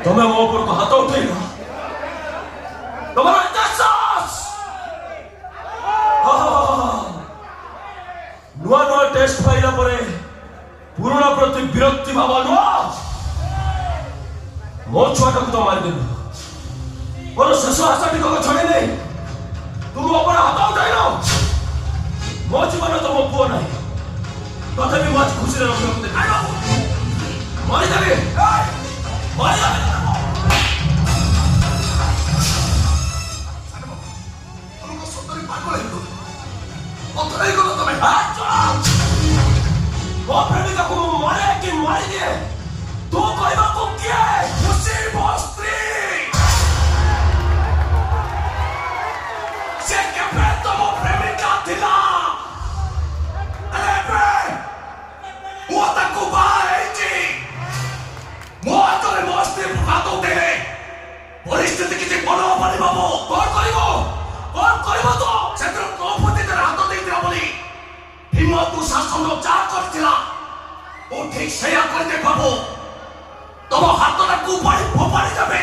ତମେ ମୋ ଉପରକୁ ହାତ ଉଠେଇଲ। ତମର ଏତେ ସାହସ! ନୂଆ ନୂଆ ଟେଷ୍ଟ ପାଇଲା ପରେ ପୁରୁଣା ପ୍ରତି ବିରକ୍ତି ଭାବ ନୁହଁ। ମୋ ଛୁଆଟାକୁ ତ ମାରିଦେଲୁ। ମୋର ଶେଷ ଆଶା ଟିକକ ଛଡ଼େଇ ନେଇ ତୁମ ଉପରେ ହାତ ଉଠାଇଲ। ମୋ ଜୀବନ ତ ମୋ ପୁଅ ନାହିଁ, ତଥାପି ମୁଁ ଆଜି ଖୁସିରେ ରଖିବାକୁ ଦେଖାଇବ। ମରିଦେବି, ମରିଦେବି। ମୋ ପ୍ରେମିକାକୁ ମୁଁ ମାରେ କି ମାରିଦିଏ, ତୁ କହିବାକୁ କିଏ? ଖୁସି ମୋ ସ୍ତ୍ରୀ। ସେ କେବେ ତମ ପ୍ରେମିକା ଥିଲା, ମୁଁ ତାକୁ ବାହା ହେଇଛି। ମୋ ହାତରେ ମୋ ସ୍ତ୍ରୀକୁ ହାତ ଉଠେଇଲେ ପରିସ୍ଥିତି କିଛି ଭଲ ହବନି ବାବୁ। କଣ କରିବ? କଣ କରିବ ତୁ? ସେଥିରୁ ପ୍ରଭୁତିରେ ହାତ ଦେଇଥିଲା ବୋଲି ଭୀମକୁ ଶାସନ ଯାହା କରିଥିଲା, ମୁଁ ଠିକ ସେଇଆ କରିଦେ ବାବୁ। ତମ ହାତଟାକୁ ଫୋପାଡ଼ି ଦେବେ।